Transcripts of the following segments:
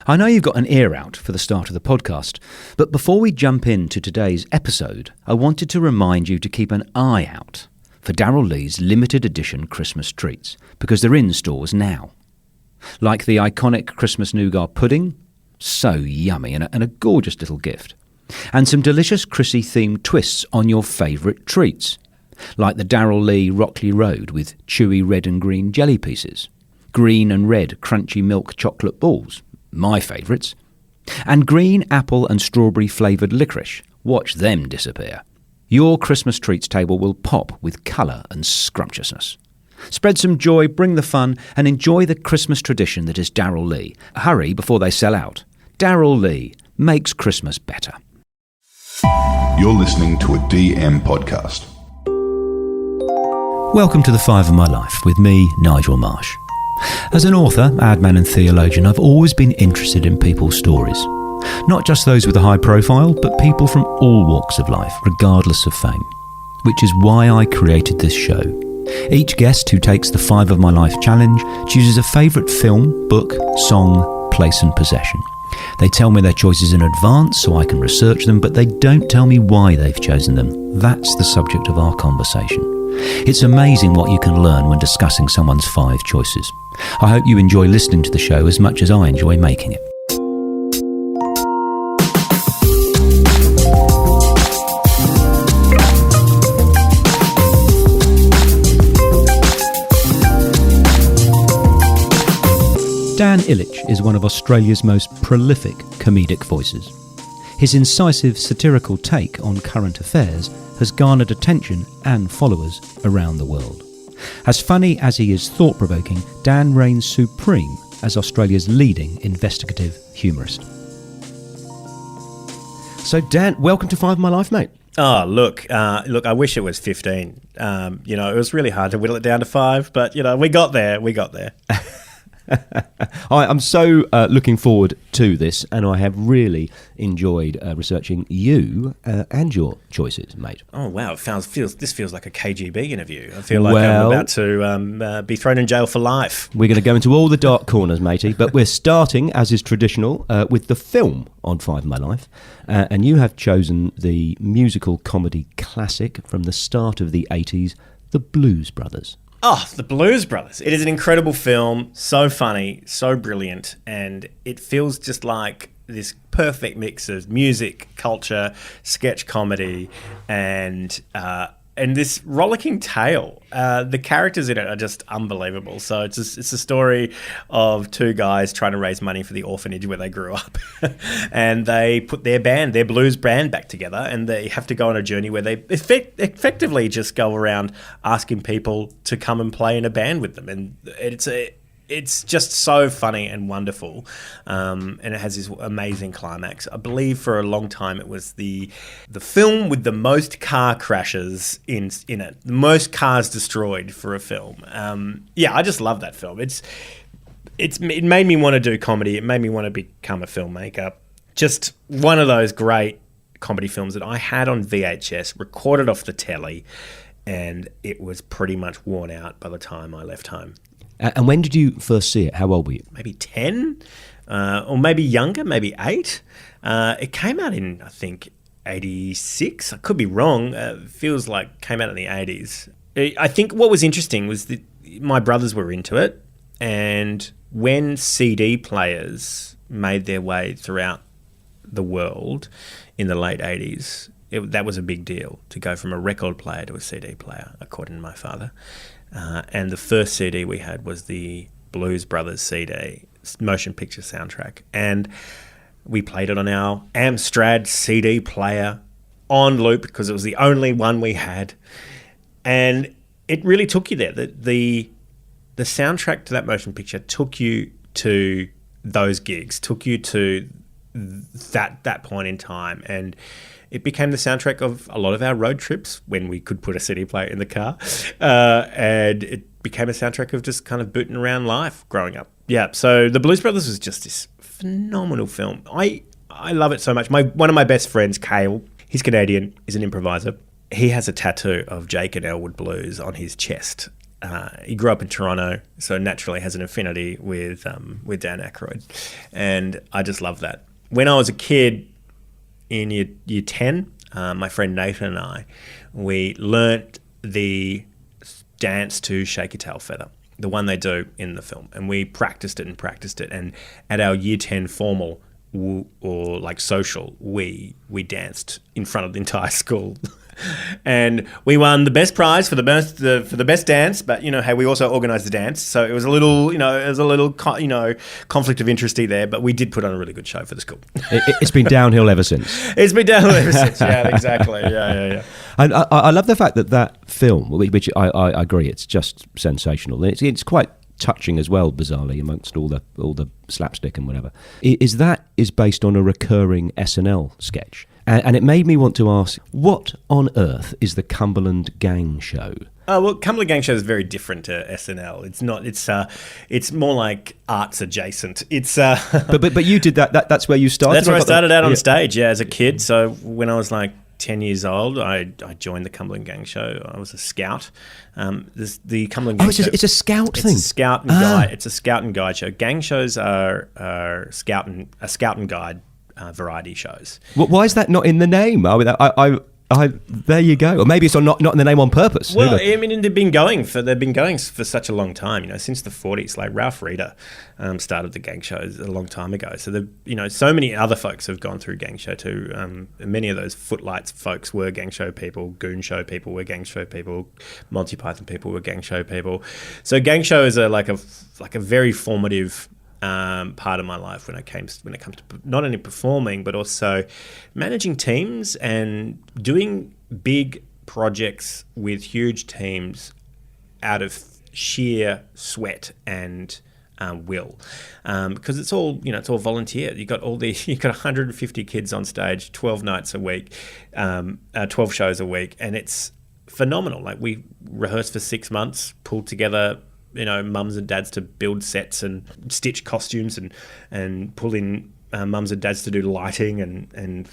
I know you've got an ear out for the start of the podcast, but before we jump into today's episode, I wanted to remind you to keep an eye out for Darryl Lee's limited edition Christmas treats, because they're in stores now. Like the iconic Christmas nougat pudding, so yummy and a gorgeous little gift. And some delicious Chrissy-themed twists on your favourite treats, like the Darryl Lee Rockley Road with chewy red and green jelly pieces, green and red crunchy milk chocolate balls, my favourites, and green apple and strawberry flavoured licorice. Watch them disappear. Your Christmas treats table will pop with colour and scrumptiousness. Spread some joy, bring the fun, and enjoy the Christmas tradition that is Darryl Lee. Hurry before they sell out. Darryl Lee makes Christmas better. You're listening to a DM podcast. Welcome to The Five of My Life with me, Nigel Marsh. As an author, ad man and theologian, I've always been interested in people's stories. Not just those with a high profile, but people from all walks of life, regardless of fame. Which is why I created this show. Each guest who takes the Five of My Life challenge chooses a favourite film, book, song, place and possession. They tell me their choices in advance so I can research them, but they don't tell me why they've chosen them. That's the subject of our conversation. It's amazing what you can learn when discussing someone's 5 choices. I hope you enjoy listening to the show as much as I enjoy making it. Dan Ilic is one of Australia's most prolific comedic voices. His incisive, satirical take on current affairs has garnered attention and followers around the world. As funny as he is thought-provoking, Dan reigns supreme as Australia's leading investigative humorist. So Dan, welcome to Five of My Life, mate. Oh, look, I wish it was 15. It was really hard to whittle it down to 5, but, we got there. I'm so looking forward to this, and I have really enjoyed researching you and your choices, mate. Oh wow! This feels like a KGB interview. I feel like I'm about to be thrown in jail for life. We're going to go into all the dark corners, matey, but we're starting, as is traditional, with the film on Five of My Life, and you have chosen the musical comedy classic from the start of the 80s, The Blues Brothers. Oh, The Blues Brothers. It is an incredible film, so funny, so brilliant, and it feels just like this perfect mix of music, culture, sketch comedy, and this rollicking tale. The characters in it are just unbelievable. So it's a story of 2 guys trying to raise money for the orphanage where they grew up. And they put their blues band back together, and they have to go on a journey where they effectively just go around asking people to come and play in a band with them. And it's just so funny and wonderful, and it has this amazing climax. I believe for a long time it was the film with the most car crashes in it, the most cars destroyed for a film. I just love that film. It made me want to do comedy. It made me want to become a filmmaker. Just one of those great comedy films that I had on VHS, recorded off the telly, and it was pretty much worn out by the time I left home. And when did you first see it? How old were you? Maybe 10, or maybe younger, maybe 8. It came out in, I think, 86. I could be wrong. Feels like it came out in the 80s. I think what was interesting was that my brothers were into it, and when CD players made their way throughout the world in the late 80s, that was a big deal, to go from a record player to a CD player, according to my father. And the first CD we had was the Blues Brothers CD, motion picture soundtrack. And we played it on our Amstrad CD player on loop because it was the only one we had. And it really took you there. The soundtrack to that motion picture took you to those gigs, took you to that point in time. And it became the soundtrack of a lot of our road trips when we could put a CD player in the car. And it became a soundtrack of just kind of booting around life growing up. Yeah, so The Blues Brothers was just this phenomenal film. I love it so much. One of my best friends, Cale, he's Canadian, he's an improviser. He has a tattoo of Jake and Elwood Blues on his chest. he grew up in Toronto, so naturally has an affinity with Dan Aykroyd, and I just love that. When I was a kid in year 10, my friend Nathan and I, we learnt the dance to Shake Your Tail Feather, the one they do in the film, and we practiced it, and at our year 10 formal or like social, we danced in front of the entire school. And we won the best prize for the best dance, but hey, we also organised the dance, so it was a little, conflict of interest there. But we did put on a really good show for the school. It's been downhill ever since. It's been downhill ever since. Yeah, exactly. Yeah. And I love the fact that film, which I agree, it's just sensational. It's quite touching as well, bizarrely, amongst all the slapstick and whatever. Is based on a recurring SNL sketch. And it made me want to ask, what on earth is the Cumberland Gang Show? Oh, well, Cumberland Gang Show is very different to SNL. It's not. It's more like arts adjacent. It's. But you did that. That's where you started. That's where I started out on stage. Yeah, as a kid. So when I was like 10 years old, I joined the Cumberland Gang Show. I was a scout. The Cumberland Gang Show. It's a scout thing. It's a scout and guide. It's a scout and guide show. Gang shows are scout and guide variety shows. Why is that not in the name? There you go. Or maybe it's not in the name on purpose. Well, I mean, they've been going for such a long time. Since the 40s. Like Ralph Reeder started the gang shows a long time ago. So so many other folks have gone through gang show too. Many of those Footlights folks were gang show people. Goon Show people were gang show people. Monty Python people were gang show people. So gang show is a very formative part of my life when it comes to not only performing but also managing teams and doing big projects with huge teams out of sheer sweat and will, because it's all volunteer. You got 150 kids on stage, 12 nights a week, 12 shows a week, and it's phenomenal. Like, we rehearsed for 6 months, pulled together mums and dads to build sets and stitch costumes and pull in mums and dads to do lighting and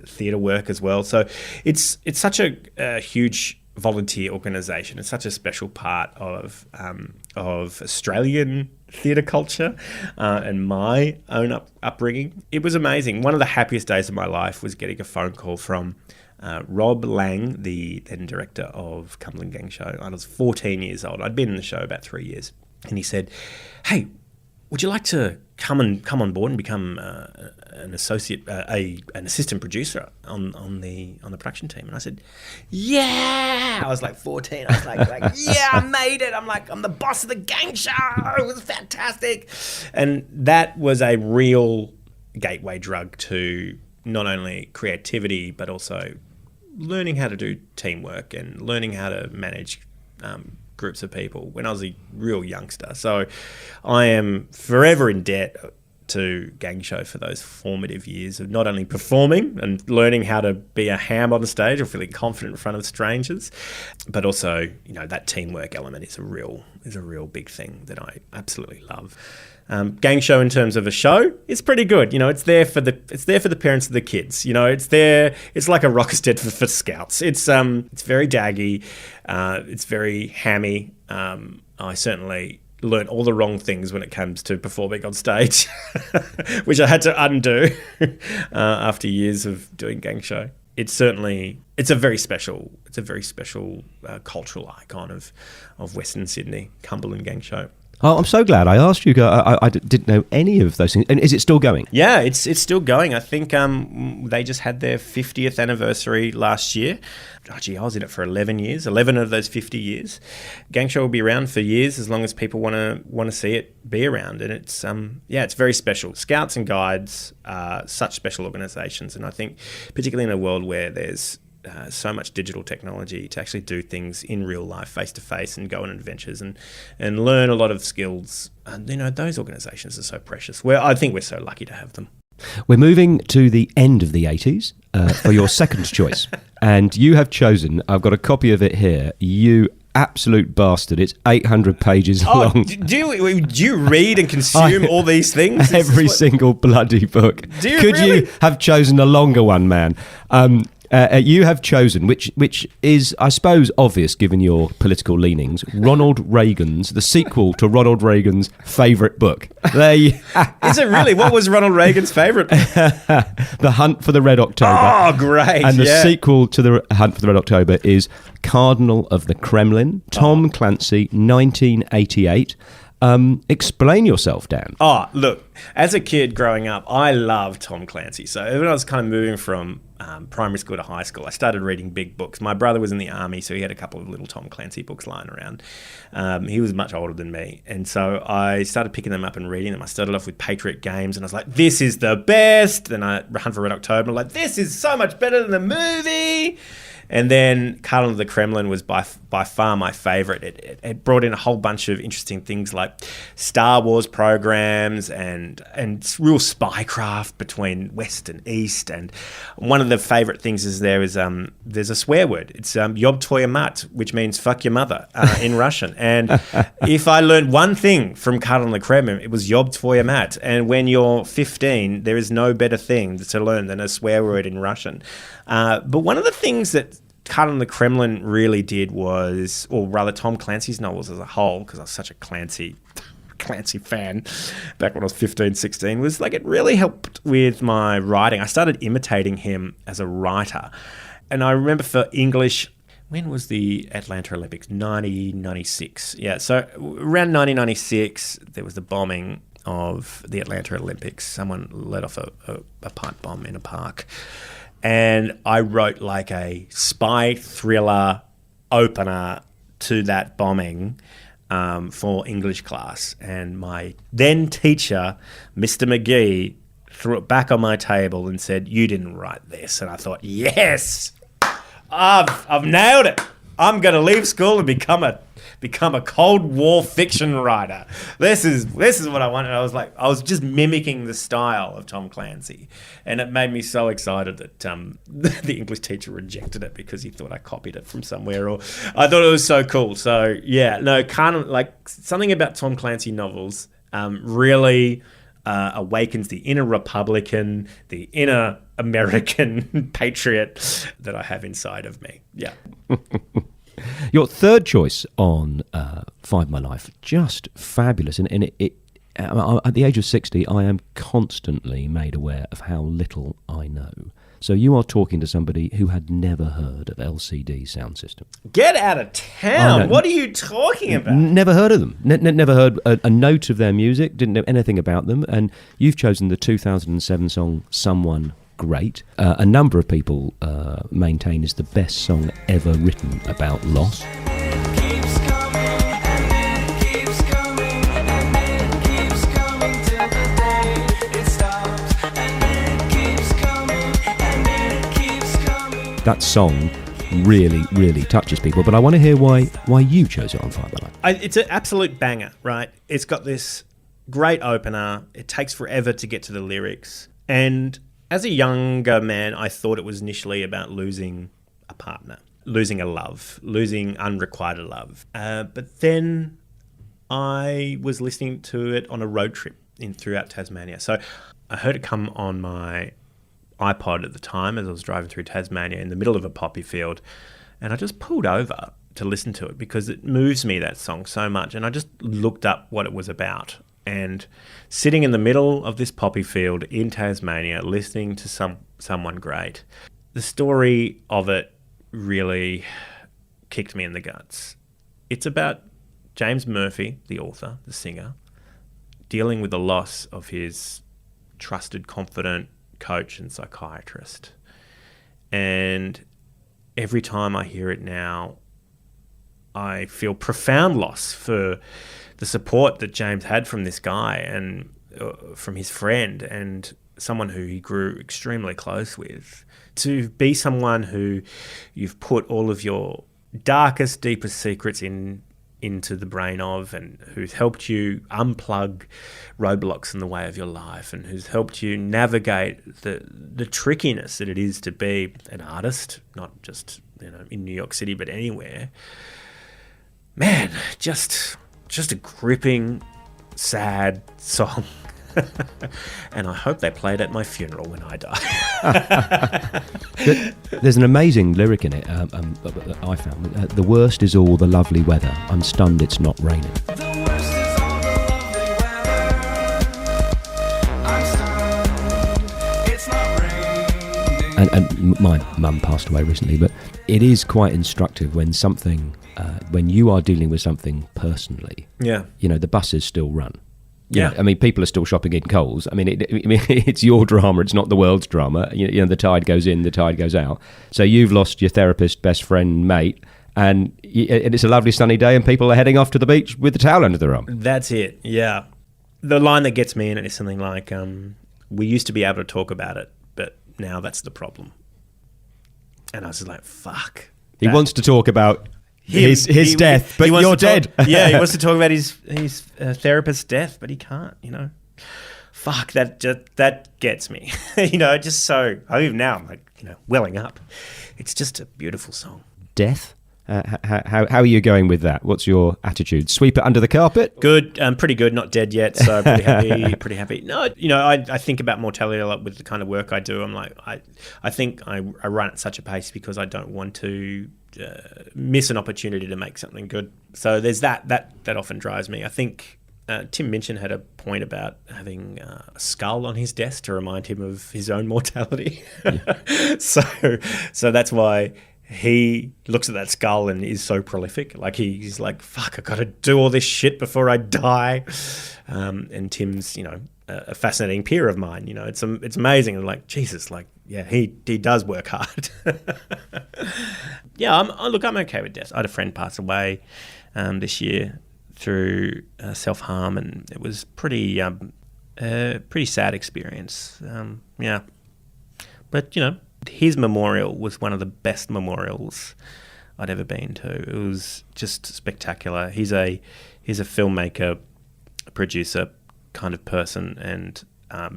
theatre work as well. So it's such a huge volunteer organisation. It's such a special part of Australian theatre culture and my own upbringing. It was amazing. One of the happiest days of my life was getting a phone call from Rob Lang, the then director of Cumberland Gang Show. I was 14 years old. I'd been in the show about 3 years. And he said, "Hey, would you like to come on board and become an assistant producer on the production team?" And I said, "Yeah!" I was like 14. I was like, "Yeah, I made it." I'm the boss of the gang show. It was fantastic. And that was a real gateway drug to not only creativity but also learning how to do teamwork and learning how to manage groups of people when I was a real youngster. So I am forever in debt to Gang Show for those formative years of not only performing and learning how to be a ham on the stage or feeling confident in front of strangers, but also, that teamwork element is a real big thing that I absolutely love. Gang Show, in terms of a show, is pretty good. It's there for the parents of the kids. It's like a Rockstead for scouts. It's very daggy. It's very hammy. I certainly learnt all the wrong things when it comes to performing on stage, which I had to undo after years of doing Gang Show. It's a very special cultural icon of Western Sydney, Cumberland Gang Show. Oh, I'm so glad I asked you. I didn't know any of those things. And is it still going? Yeah, it's still going. I think they just had their 50th anniversary last year. Oh, gee, I was in it for 11 years, 11 of those 50 years. Gang Show will be around for years as long as people want to see it be around. And it's it's very special. Scouts and Guides are such special organisations. And I think particularly in a world where there's so much digital technology, to actually do things in real life, face to face, and go on adventures and learn a lot of skills. Those organisations are so precious. I think we're so lucky to have them. We're moving to the end of the 80s for your second choice, and you have chosen. I've got a copy of it here. You absolute bastard! It's 800 pages long. Do you read and consume all these things? Every single bloody book. Could you have chosen a longer one, man? You have chosen, which is, I suppose, obvious given your political leanings, Ronald Reagan's, the sequel to Ronald Reagan's favourite book. Is it really? What was Ronald Reagan's favourite? The Hunt for the Red October. Oh, great. And the sequel to the Hunt for the Red October is Cardinal of the Kremlin, Tom Clancy, 1988. Explain yourself, Dan. Oh, look, as a kid growing up, I loved Tom Clancy. So when I was kind of moving from primary school to high school, I started reading big books. My brother was in the army, so he had a couple of little Tom Clancy books lying around. He was much older than me. And so I started picking them up and reading them. I started off with Patriot Games, and I was like, this is the best. Then I Hunt for Red October, and I'm like, this is so much better than the movie. And then Cardinal of the Kremlin was by far my favourite. It brought in a whole bunch of interesting things like Star Wars programs and real spycraft between West and East. And one of the favourite things is there's a swear word. It's Yob Tvoya mat, which means fuck your mother in Russian. And if I learned one thing from Cardinal of the Kremlin, it was Yob Tvoya mat. And when you're 15, there is no better thing to learn than a swear word in Russian. But one of the things that Cardinal of the Kremlin really did was, or rather Tom Clancy's novels as a whole, because I was such a Clancy fan back when I was 15, 16, was like it really helped with my writing. I started imitating him as a writer. And I remember for English, when was the Atlanta Olympics? 1996. Yeah, so around 1996, there was the bombing of the Atlanta Olympics. Someone let off a pipe bomb in a park. And I wrote like a spy thriller opener to that bombing for English class. And my then teacher, Mr. McGee, threw it back on my table and said, "You didn't write this." And I thought, yes, I've nailed it. I'm going to leave school and become a Cold War fiction writer. This is what I wanted. I was just mimicking the style of Tom Clancy, and it made me so excited that the English teacher rejected it because he thought I copied it from somewhere, or I thought it was so cool. So yeah, no, something about Tom Clancy novels really awakens the inner Republican, the inner American patriot that I have inside of me. Yeah. Your third choice on Find My Life, just fabulous. And it at the age of 60, I am constantly made aware of how little I know. So you are talking to somebody who had never heard of LCD sound system. Get out of town. What are you talking about? Never heard of them. Never heard a note of their music, didn't know anything about them. And you've chosen the 2007 song Someone Great. A number of people maintain is the best song ever written about loss. That song really, really touches people, but I want to hear why you chose it on Find My Life. It's an absolute banger, right? It's got this great opener. It takes forever to get to the lyrics. And as a younger man, I thought it was initially about losing a partner, losing a love, losing unrequited love. But then I was listening to it on a road trip throughout Tasmania. So I heard it come on my iPod at the time as I was driving through Tasmania in the middle of a poppy field, and I just pulled over to listen to it because it moves me, that song, so much. And I just looked up what it was about, and sitting in the middle of this poppy field in Tasmania listening to Someone Great, the story of it really kicked me in the guts. It's about James Murphy, the author, the singer, dealing with the loss of his trusted, confident coach and psychiatrist. And every time I hear it now, I feel profound loss for the support that James had from this guy and from his friend and someone who he grew extremely close with. To be someone who you've put all of your darkest, deepest secrets into the brain of, and who's helped you unplug roadblocks in the way of your life, and who's helped you navigate the trickiness that it is to be an artist, not just in New York City but anywhere. Man, just a gripping, sad song. And I hope they play it at my funeral when I die. There's an amazing lyric in it that I found. The worst is all the lovely weather. I'm stunned it's not raining. And my mum passed away recently, but it is quite instructive when something, when you are dealing with something personally. Yeah. The buses still run. Yeah. I mean, people are still shopping in Coles. I mean, it's your drama. It's not the world's drama. The tide goes in, the tide goes out. So you've lost your therapist, best friend, mate, and it's a lovely sunny day, and people are heading off to the beach with the towel under their arm. That's it. Yeah. The line that gets me in it is something like, "We used to be able to talk about it, but now that's the problem." And I was like, "Fuck." He wants to talk about his death, but you're dead. Yeah, he wants to talk about his therapist's death, but he can't. Fuck, that gets me. Just so. Even now I'm like, welling up. It's just a beautiful song. Death. How are you going with that? What's your attitude? Sweep it under the carpet? Good, pretty good. Not dead yet, so pretty happy. No, I think about mortality a lot with the kind of work I do. I'm like, I think I run at such a pace because I don't want to miss an opportunity to make something good. So there's that often drives me. I think Tim Minchin had a point about having a skull on his desk to remind him of his own mortality. Yeah. So that's why he looks at that skull and is so prolific. Like he's like, fuck, I got to do all this shit before I die. And Tim's, a fascinating peer of mine. It's amazing. And like, Jesus, like, yeah, he does work hard. Yeah, I'm okay with death. I had a friend pass away this year through self-harm, and it was pretty sad experience. Yeah, but his memorial was one of the best memorials I'd ever been to. It was just spectacular. He's a filmmaker, a producer kind of person, and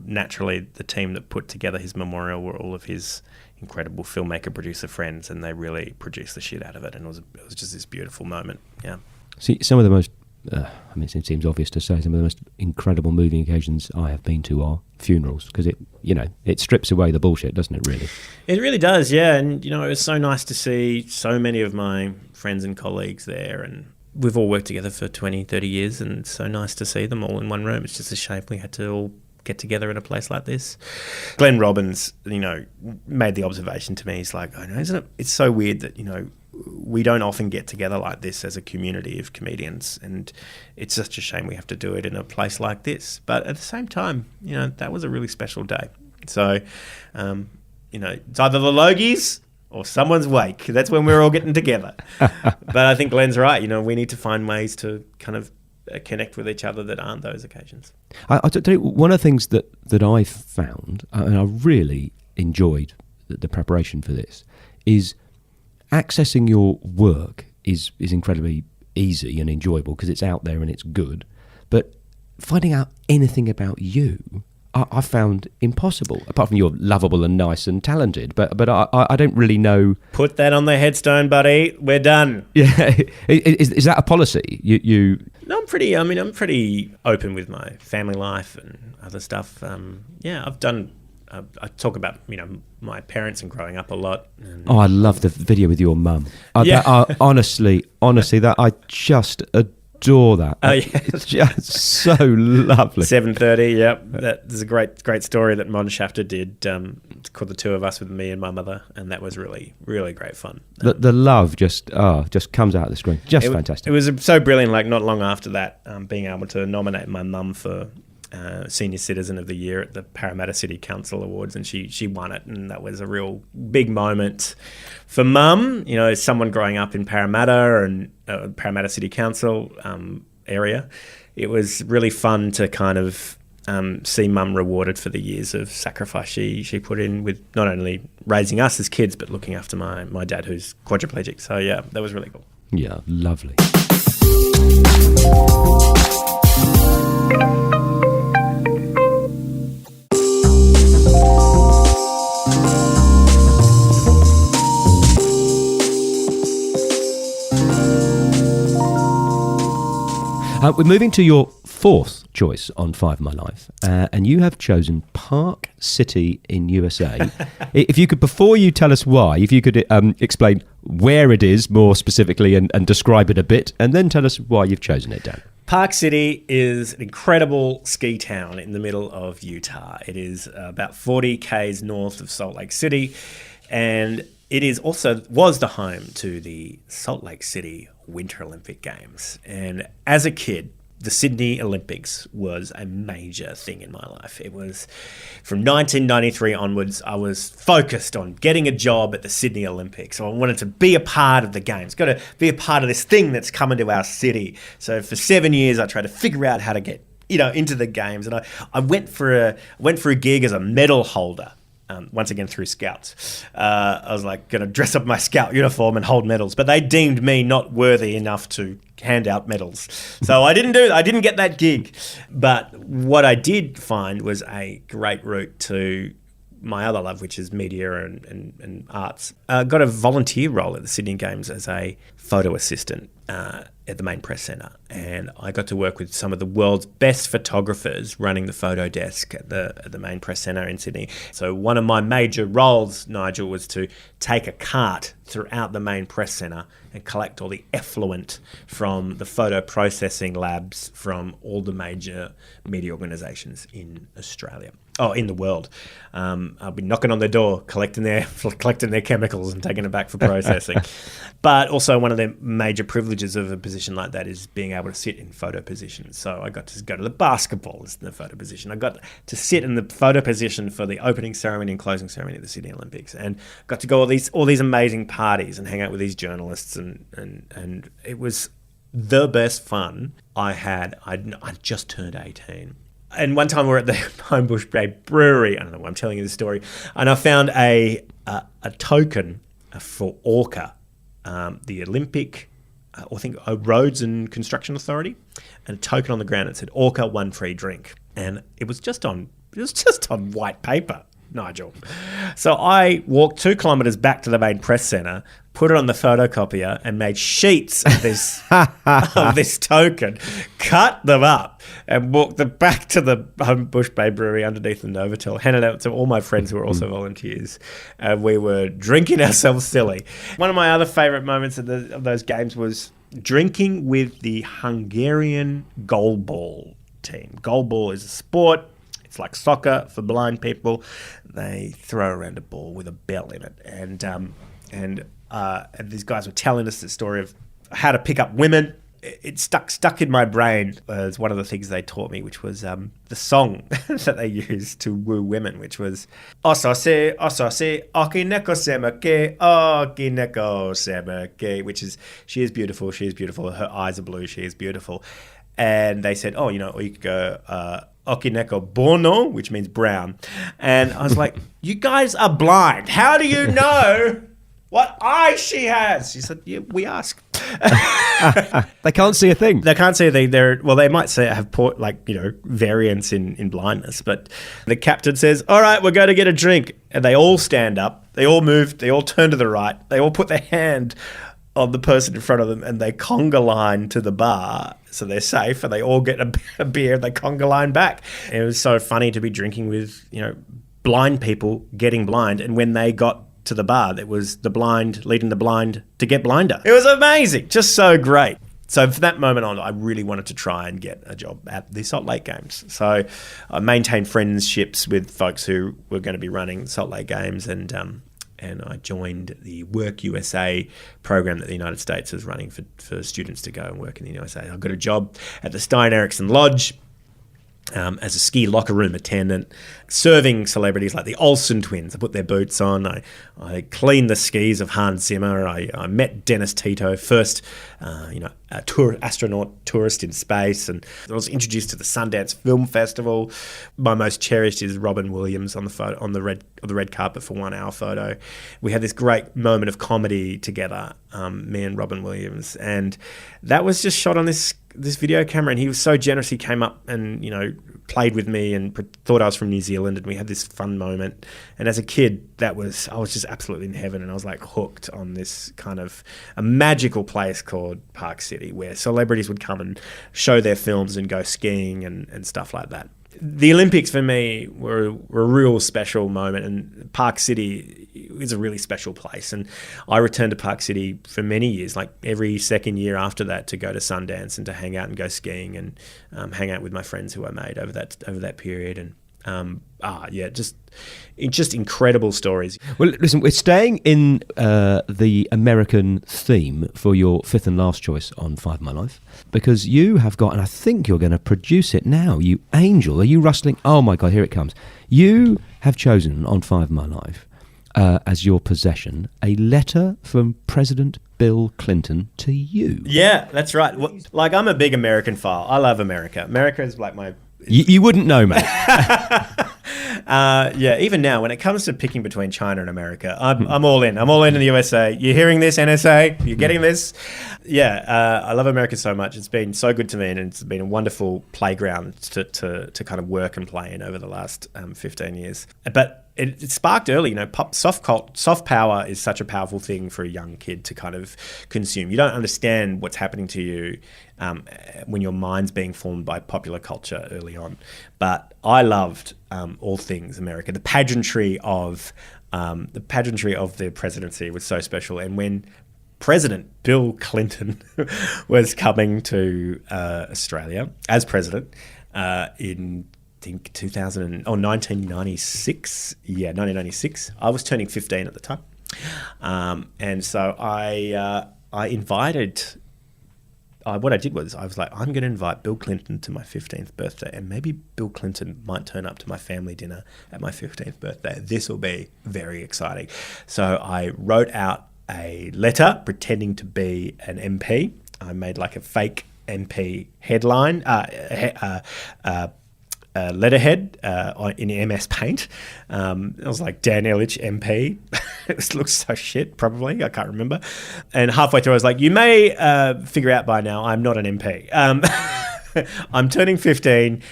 naturally the team that put together his memorial were all of his incredible filmmaker, producer friends, and they really produced the shit out of it, and it was just this beautiful moment. Yeah. See, some of the most it seems obvious to say, some of the most incredible moving occasions I have been to are funerals, because it strips away the bullshit, doesn't it, really? It really does, yeah. And, it was so nice to see so many of my friends and colleagues there, and we've all worked together for 20, 30 years, and it's so nice to see them all in one room. It's just a shame we had to all get together in a place like this. Glenn Robbins, made the observation to me. He's like, I know, isn't it? It's so weird that, we don't often get together like this as a community of comedians, and it's such a shame we have to do it in a place like this. But at the same time, that was a really special day. So, it's either the Logies or someone's wake. That's when we're all getting together. But I think Glenn's right. We need to find ways to kind of connect with each other that aren't those occasions. I'll tell you, one of the things that I found, and I really enjoyed the preparation for this, is accessing your work is incredibly easy and enjoyable because it's out there and it's good. But finding out anything about you, I found impossible. Apart from you're lovable and nice and talented, but I don't really know. Put that on the headstone, buddy. We're done. Yeah, is that a policy? You? No, I'm pretty open with my family life and other stuff. I've done. I talk about my parents and growing up a lot. And I love the video with your mum. Honestly, that I just adore that. Oh yeah, it's just so lovely. 7:30. Yep, there's a great story that Mon Shafter did. It's called The Two of Us with me and my mother, and that was really really great fun. The love just comes out of the screen. Fantastic. It was so brilliant. Like not long after that, being able to nominate my mum for Senior Citizen of the Year at the Parramatta City Council Awards, and she won it, and that was a real big moment for Mum. Someone growing up in Parramatta and Parramatta City Council area, it was really fun to kind of see Mum rewarded for the years of sacrifice she put in with not only raising us as kids but looking after my dad who's quadriplegic. So yeah, that was really cool. Yeah, lovely. We're moving to your fourth choice on Five of My Life, and you have chosen Park City in USA. If you could, before you tell us why, if you could explain where it is more specifically and describe it a bit, and then tell us why you've chosen it, Dan. Park City is an incredible ski town in the middle of Utah. It is about 40 k's north of Salt Lake City, and it was the home to the Salt Lake City Winter Olympic Games. And as a kid, the Sydney Olympics was a major thing in my life. It was from 1993 onwards, I was focused on getting a job at the Sydney Olympics. So I wanted to be a part of the games, got to be a part of this thing that's coming to our city. So for 7 years, I tried to figure out how to get, into the games. And I went for a gig as a medal holder. Once again through Scouts. I was like going to dress up my Scout uniform and hold medals, but they deemed me not worthy enough to hand out medals. So I didn't do that. I didn't get that gig. But what I did find was a great route to my other love, which is media and arts. Got a volunteer role at the Sydney Games as a photo assistant at the main press centre, and I got to work with some of the world's best photographers running the photo desk at the main press centre in Sydney. So one of my major roles, Nigel, was to take a cart throughout the main press centre and collect all the effluent from the photo processing labs from all the major media organisations in Australia. In the world. I'll be knocking on their door, collecting their chemicals and taking it back for processing. But also one of the major privileges of a position like that is being able to sit in photo positions. So I got to go to the basketballs in the photo position. I got to sit in the photo position for the opening ceremony and closing ceremony of the Sydney Olympics, and got to go all these amazing parties and hang out with these journalists, and it was the best fun I had. I just turned 18. And one time we were at the Homebush Bay Brewery. I don't know why I'm telling you this story. And I found a token for Orca, the Olympic, I think, Roads and Construction Authority, and a token on the ground that said Orca 1 free drink. And it was just on white paper, Nigel. So I walked 2 kilometres back to the main press centre, put it on the photocopier, and made sheets of this token, cut them up, and walked them back to the Homebush Bay Brewery underneath the Novotel, handed out to all my friends who were also volunteers, and we were drinking ourselves silly. One of my other favourite moments of those games was drinking with the Hungarian goalball team. Goalball is a sport. It's like soccer for blind people. They throw around a ball with a bell in it, and these guys were telling us the story of how to pick up women. It stuck in my brain as one of the things they taught me, which was the song that they used to woo women, which was Osose, Okineko Semake, Okineko Semake, which is she is beautiful, her eyes are blue, she is beautiful. And they said, or you could go Okineko Bono, which means brown. And I was like, you guys are blind. How do you know what eyes she has? She said, yeah, we asked. They can't see a thing. They can't see a thing. They might say have variance in blindness, but the captain says, all right, we're going to get a drink. And they all stand up. They all move. They all turn to the right. They all put their hand on the person in front of them, and they conga line to the bar, so they're safe, and they all get a beer, and they conga line back. And it was so funny to be drinking with, blind people getting blind, and when they got to the bar, it was the blind leading the blind to get blinder. It was amazing, just so great. So from that moment on, I really wanted to try and get a job at the Salt Lake Games. So I maintained friendships with folks who were going to be running Salt Lake Games, and I joined the Work USA program that the United States was running for students to go and work in the USA. I got a job at the Stein Erikson Lodge as a ski locker room attendant, serving celebrities like the Olsen twins. I put their boots on. I cleaned the skis of Hans Zimmer. I met Dennis Tito, first astronaut tourist in space, and I was introduced to the Sundance Film Festival. My most cherished is Robin Williams on the red carpet for 1 hour photo. We had this great moment of comedy together, me and Robin Williams, and that was just shot on this video camera, and he was so generous. He came up and played with me and thought I was from New Zealand, and we had this fun moment. And as a kid, I was just absolutely in heaven, and I was like hooked on this kind of a magical place called Park City. City, where celebrities would come and show their films and go skiing and stuff like that. The Olympics for me were a real special moment, and Park City is a really special place. And I returned to Park City for many years, like every second year after that, to go to Sundance and to hang out and go skiing and hang out with my friends who I made over that period. And just incredible stories. Well, listen, we're staying in the American theme for your fifth and last choice on Five My Life, because you have got, and I think you're going to produce it now, you angel. Are you rustling? Oh my God, here it comes. You have chosen on Five My Life as your possession a letter from President Bill Clinton to you. Yeah, that's right. Well, like, I'm a big American file. I love America. America is like my... You wouldn't know, mate. Even now, when it comes to picking between China and America, I'm all in. I'm all in the USA. You're hearing this, NSA? You're getting this? I love America so much. It's been so good to me, and it's been a wonderful playground to kind of work and play in over the last 15 years. But it sparked early, soft power is such a powerful thing for a young kid to kind of consume. You don't understand what's happening to you when your mind's being formed by popular culture early on. But I loved all things America. The pageantry of the presidency was so special. And when President Bill Clinton was coming to Australia as president in, I think, 1996. Yeah, 1996. I was turning 15 at the time. And so I invited... what I did was I was like, I'm going to invite Bill Clinton to my 15th birthday, and maybe Bill Clinton might turn up to my family dinner at my 15th birthday. This will be very exciting. So I wrote out a letter pretending to be an MP. I made like a fake MP headline, letterhead in MS Paint. It was like Dan Ilic MP. It looks so shit, probably. I can't remember. And halfway through, I was like, you may figure out by now I'm not an MP. I'm turning 15.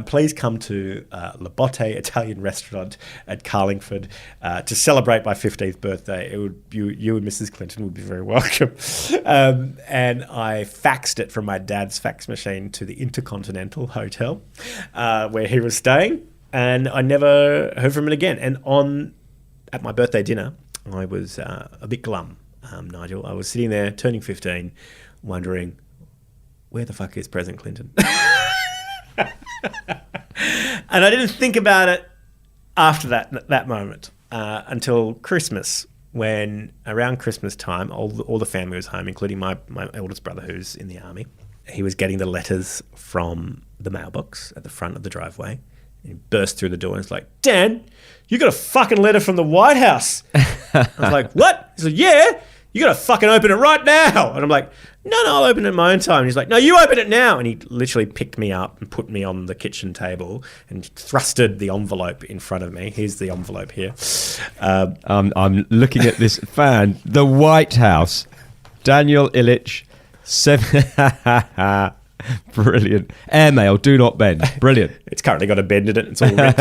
Please come to La Botte Italian restaurant at Carlingford to celebrate my 15th birthday. You and Mrs. Clinton would be very welcome. And I faxed it from my dad's fax machine to the Intercontinental Hotel where he was staying, and I never heard from him again. And at my birthday dinner, I was a bit glum, Nigel. I was sitting there turning 15, wondering, where the fuck is President Clinton? And I didn't think about it after that moment until Christmas, when around Christmas time, all the family was home, including my eldest brother, who's in the army. He was getting the letters from the mailbox at the front of the driveway. And he burst through the door and was like, Dan, you got a fucking letter from the White House. I was like, what? He said, yeah, you got to fucking open it right now. And I'm like, no, I'll open it in my own time. And he's like, no, you open it now. And he literally picked me up and put me on the kitchen table and thrusted the envelope in front of me. Here's the envelope here. I'm looking at this fan. The White House. Daniel Ilic. Brilliant. Airmail, do not bend. Brilliant. It's currently got a bend in it. It's all ripped.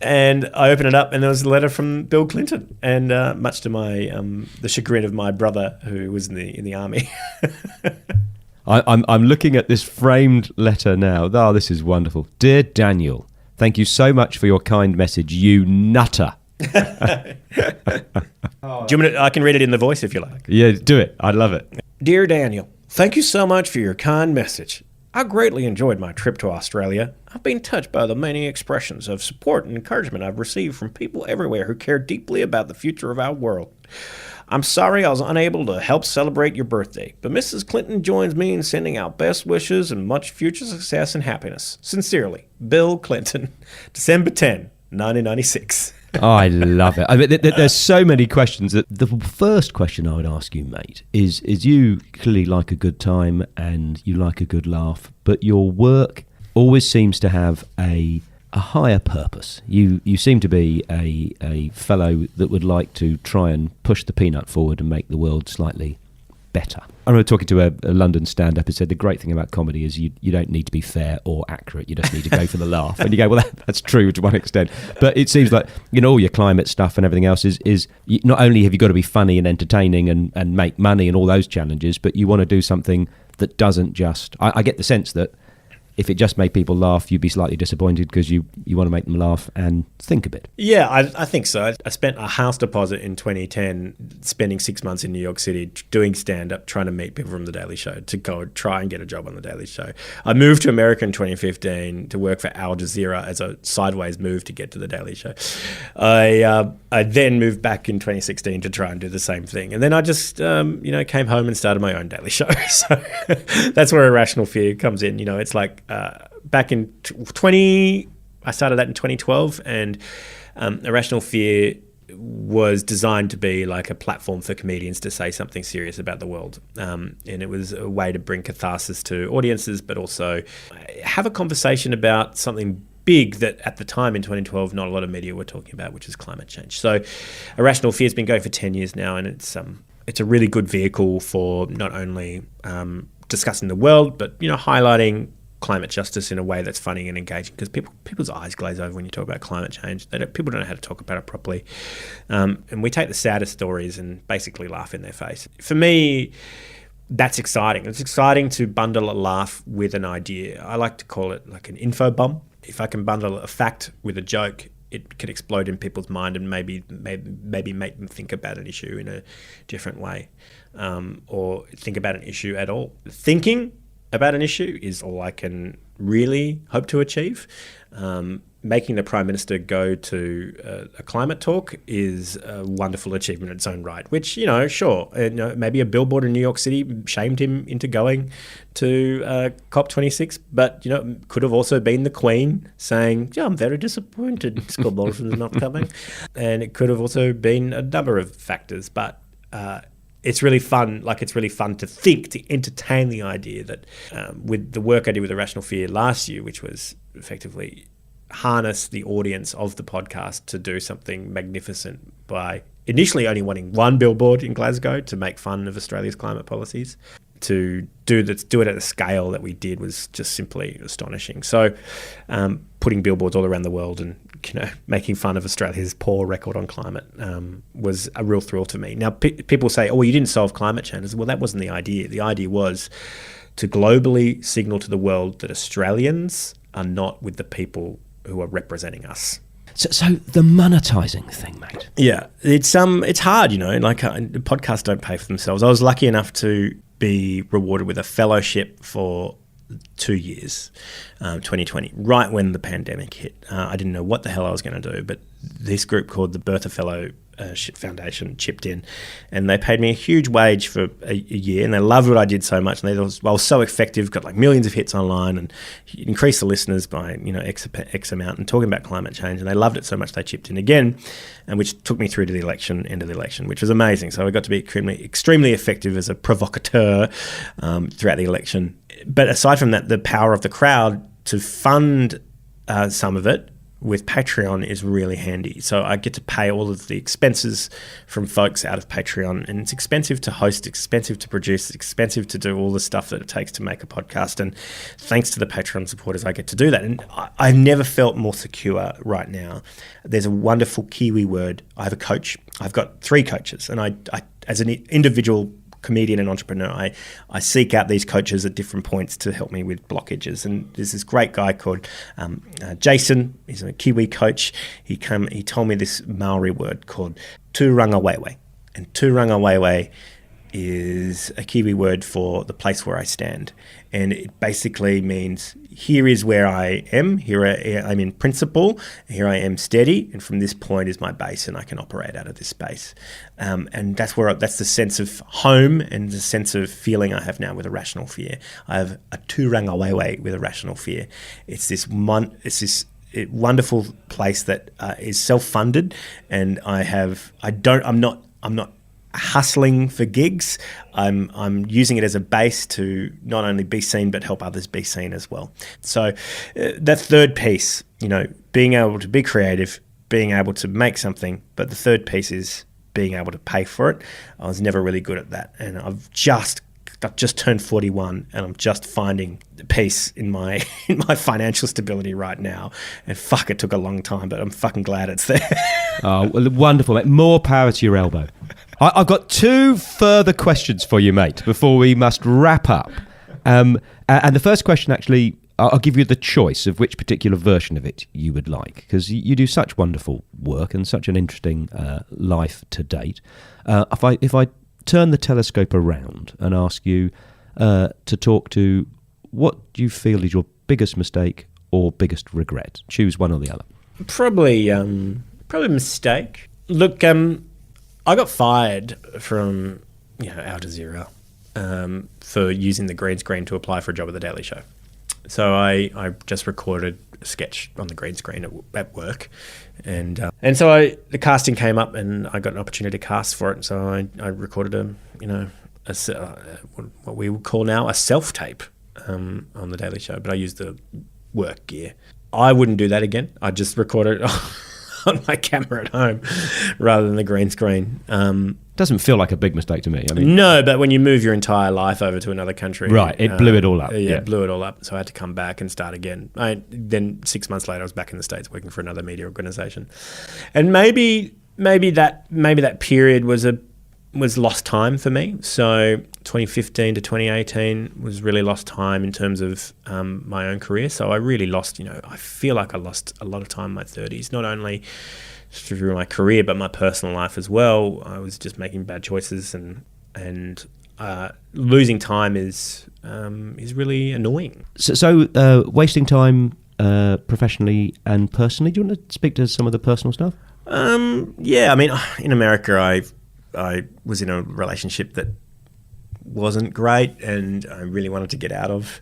And I opened it up, and there was a letter from Bill Clinton. And much to my the chagrin of my brother, who was in the army. I'm looking at this framed letter now. Oh, this is wonderful. Dear Daniel, thank you so much for your kind message, you nutter. Do you want me to, I can read it in the voice if you like. Yeah, do it. I love it. Dear Daniel, thank you so much for your kind message. I greatly enjoyed my trip to Australia. I've been touched by the many expressions of support and encouragement I've received from people everywhere who care deeply about the future of our world. I'm sorry I was unable to help celebrate your birthday, but Mrs. Clinton joins me in sending out best wishes and much future success and happiness. Sincerely, Bill Clinton, December 10, 1996. Oh, I love it. I mean, there's so many questions. The first question I would ask you, mate, is you clearly like a good time and you like a good laugh, but your work always seems to have a higher purpose. You seem to be a fellow that would like to try and push the peanut forward and make the world slightly better. I remember talking to a London stand-up who said the great thing about comedy is you don't need to be fair or accurate. You just need to go for the laugh. And you go, well, that's true to one extent. But it seems like, all your climate stuff and everything else is not only have you got to be funny and entertaining and make money and all those challenges, but you want to do something that doesn't just... I get the sense that if it just made people laugh, you'd be slightly disappointed because you want to make them laugh and think a bit. Yeah, I think so. I spent a house deposit in 2010 spending 6 months in New York City doing stand-up, trying to meet people from The Daily Show to go try and get a job on The Daily Show. I moved to America in 2015 to work for Al Jazeera as a sideways move to get to The Daily Show. I then moved back in 2016 to try and do the same thing. And then I just, came home and started my own Daily Show. So that's where Irrational Fear comes in. It's like back in I started that in 2012, and Irrational Fear was designed to be like a platform for comedians to say something serious about the world. And it was a way to bring catharsis to audiences, but also have a conversation about something big that at the time in 2012 not a lot of media were talking about, which is climate change. So Irrational Fear has been going for 10 years now, and it's a really good vehicle for not only discussing the world, but highlighting climate justice in a way that's funny and engaging, because people's eyes glaze over when you talk about climate change. People don't know how to talk about it properly. And we take the saddest stories and basically laugh in their face. For me, that's exciting. It's exciting to bundle a laugh with an idea. I like to call it like an info bomb. If I can bundle a fact with a joke, it can explode in people's mind and maybe make them think about an issue in a different way, or think about an issue at all. Thinking about an issue is all I can really hope to achieve. Making the Prime Minister go to a climate talk is a wonderful achievement in its own right, which, sure, maybe a billboard in New York City shamed him into going to COP26, but, could have also been the Queen saying, yeah, I'm very disappointed Scott Morrison's not coming. And it could have also been a number of factors, but it's really fun. It's really fun to think, to entertain the idea that with the work I did with Irrational Fear last year, which was effectively harness the audience of the podcast to do something magnificent by initially only wanting one billboard in Glasgow to make fun of Australia's climate policies. To do it at the scale that we did was just simply astonishing. So putting billboards all around the world and making fun of Australia's poor record on climate was a real thrill to me. Now people say, oh, well, you didn't solve climate change. I said, well, that wasn't the idea. The idea was to globally signal to the world that Australians are not with the people who are representing us. So the monetizing thing, mate. Yeah, it's hard, the podcasts don't pay for themselves. I was lucky enough to be rewarded with a fellowship for 2 years, 2020, right when the pandemic hit. I didn't know what the hell I was going to do, but this group called the Bertha Fellow Foundation chipped in, and they paid me a huge wage for a year, and they loved what I did so much, and I was so effective, got like millions of hits online, and increased the listeners by X amount, and talking about climate change, and they loved it so much they chipped in again, and which took me through to the end of the election, which was amazing. So I got to be extremely effective as a provocateur throughout the election. But aside from that, the power of the crowd to fund some of it with Patreon is really handy. So I get to pay all of the expenses from folks out of Patreon, and it's expensive to host, expensive to produce, expensive to do all the stuff that it takes to make a podcast. And thanks to the Patreon supporters, I get to do that. And I've never felt more secure right now. There's a wonderful Kiwi word. I have a coach. I've got 3 coaches, and I as an individual comedian and entrepreneur, I seek out these coaches at different points to help me with blockages. And there's this great guy called Jason. He's a Kiwi coach. He told me this Maori word called tūrangawewe. And tūrangawewe is a Kiwi word for the place where I stand. And it basically means here is where I am. Here I'm in principle. Here I am steady. And from this point is my base, and I can operate out of this space. And that's the sense of home and the sense of feeling I have now with Irrational Fear. I have a tūrangawewe with Irrational Fear. It's this wonderful place that is self-funded, and I'm not hustling for gigs. I'm using it as a base to not only be seen but help others be seen as well. So that third piece, being able to be creative, being able to make something, but the third piece is being able to pay for it. I was never really good at that, and I've just turned 41, and I'm just finding peace in my financial stability right now. And fuck, it took a long time, but I'm fucking glad it's there. Oh, well, wonderful, mate. More power to your elbow. I've got 2 further questions for you, mate, before we must wrap up. And the first question, actually, I'll give you the choice of which particular version of it you would like, because you do such wonderful work and such an interesting life to date. If I turn the telescope around and ask you to talk to what you feel is your biggest mistake or biggest regret, choose one or the other. Probably a mistake. Look, I got fired from Al Jazeera for using the green screen to apply for a job at The Daily Show. So I just recorded a sketch on the green screen at work, and so the casting came up, and I got an opportunity to cast for it. So I recorded what we would call now a self tape on the Daily Show, but I used the work gear. I wouldn't do that again. I just recorded it on my camera at home rather than the green screen. Doesn't feel like a big mistake to me. I mean, no, but when you move your entire life over to another country, right, it blew it all up. Yeah, it blew it all up. So I had to come back and start again. Then 6 months later, I was back in the States working for another media organisation, and maybe that period was lost time for me. So 2015 to 2018 was really lost time in terms of my own career. So I really lost. I feel like I lost a lot of time in my 30s, not only through my career, but my personal life as well. I was just making bad choices, and losing time is really annoying. So wasting time professionally and personally. Do you want to speak to some of the personal stuff? Yeah, I mean, in America, I was in a relationship that wasn't great, and I really wanted to get out of,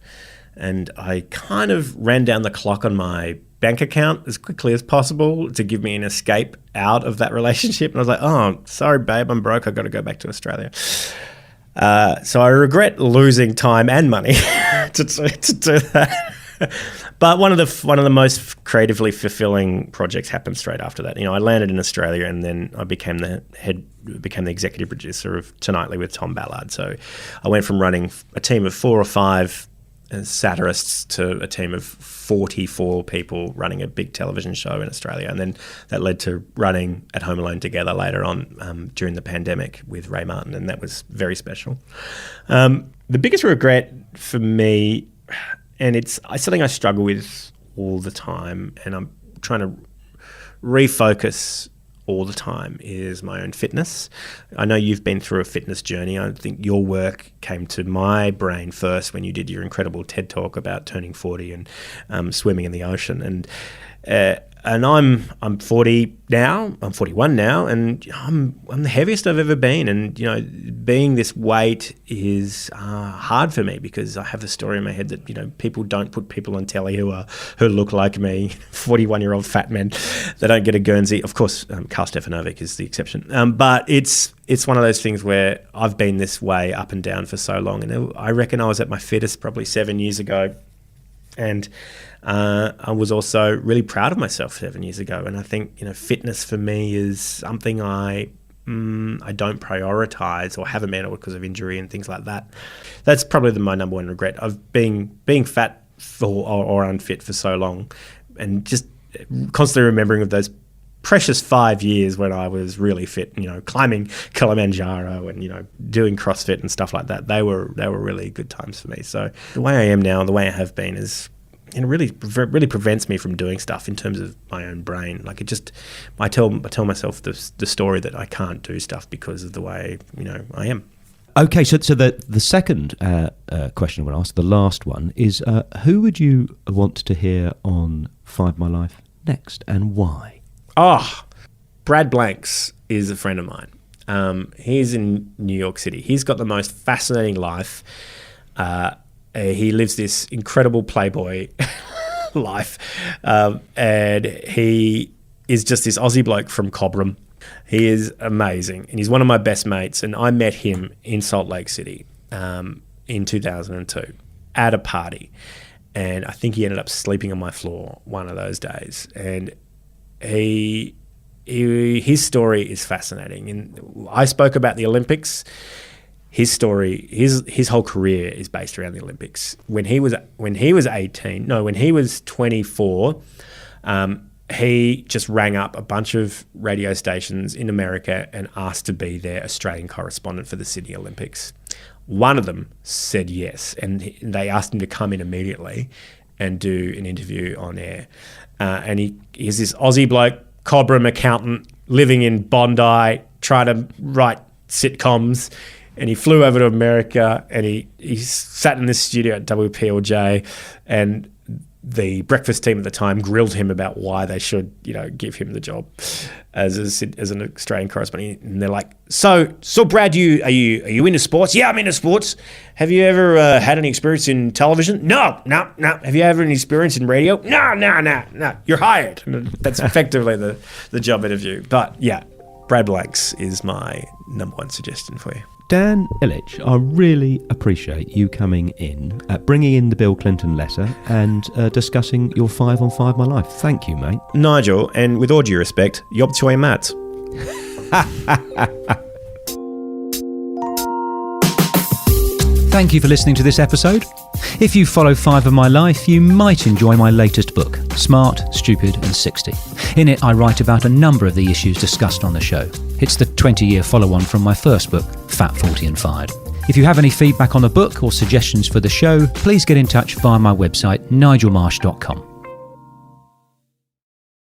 and I kind of ran down the clock on my bank account as quickly as possible to give me an escape out of that relationship. And I was like, oh, sorry, babe, I'm broke. I've got to go back to Australia. So I regret losing time and money to do that. But one of the most creatively fulfilling projects happened straight after that. I landed in Australia, and then I became the executive producer of Tonightly with Tom Ballard. So I went from running a team of 4 or 5 satirists to a team of 44 people running a big television show in Australia. And then that led to running At Home Alone Together later on during the pandemic with Ray Martin, and that was very special. The biggest regret for me, and it's something I struggle with all the time, and I'm trying to refocus all the time, is my own fitness. I know you've been through a fitness journey. I think your work came to my brain first when you did your incredible TED Talk about turning 40 and swimming in the ocean. And I'm 40 now. I'm 41 now, and I'm the heaviest I've ever been. And being this weight is hard for me, because I have the story in my head that people don't put people on telly who look like me, 41-year-old fat men. They don't get a Guernsey. Of course, Karl Stefanovic is the exception. But it's one of those things where I've been this way up and down for so long, and I reckon I was at my fittest probably 7 years ago. And I was also really proud of myself 7 years ago. And I think, fitness for me is something I don't prioritize, or haven't been able because of injury and things like that. That's probably my number one regret of being fat or unfit for so long, and just constantly remembering of those precious 5 years when I was really fit, climbing Kilimanjaro and, doing CrossFit and stuff like that. They were really good times for me. So the way I am now, the way I have been, is really prevents me from doing stuff in terms of my own brain. Like I tell myself the story that I can't do stuff because of the way, I am. Okay, so the second question I want to ask, the last one, is who would you want to hear on Five My Life next, and why? Brad Blanks is a friend of mine. He's in New York City. He's got the most fascinating life. He lives this incredible playboy life, and he is just this Aussie bloke from Cobram. He is amazing, and he's one of my best mates, and I met him in Salt Lake City in 2002 at a party, and I think he ended up sleeping on my floor one of those days, and he his story is fascinating. And I spoke about the Olympics. His story, his whole career is based around the Olympics. When he was 24, he just rang up a bunch of radio stations in America and asked to be their Australian correspondent for the Sydney Olympics. One of them said yes, and they asked him to come in immediately and do an interview on air. And he's this Aussie bloke, Cobram accountant, living in Bondi, trying to write sitcoms. And he flew over to America, and he sat in this studio at WPLJ, and the breakfast team at the time grilled him about why they should, give him the job as an Australian correspondent. And they're like, "So Brad, are you into sports?" "Yeah, I'm into sports." "Have you ever had any experience in television?" No. "Have you ever any experience in radio?" No. "You're hired." And that's effectively the job interview. But yeah, Brad Blanks is my number one suggestion for you. Dan Ilic, I really appreciate you coming in, bringing in the Bill Clinton letter and discussing your 5 on 5 My Life. Thank you, mate. Nigel, and with all due respect, jobb til Matt. Thank you for listening to this episode. If you follow 5 of My Life, you might enjoy my latest book, Smart, Stupid and 60. In it, I write about a number of the issues discussed on the show. It's the 20-year follow-on from my first book, Fat, 40 and Fired. If you have any feedback on the book or suggestions for the show, please get in touch via my website, nigelmarsh.com.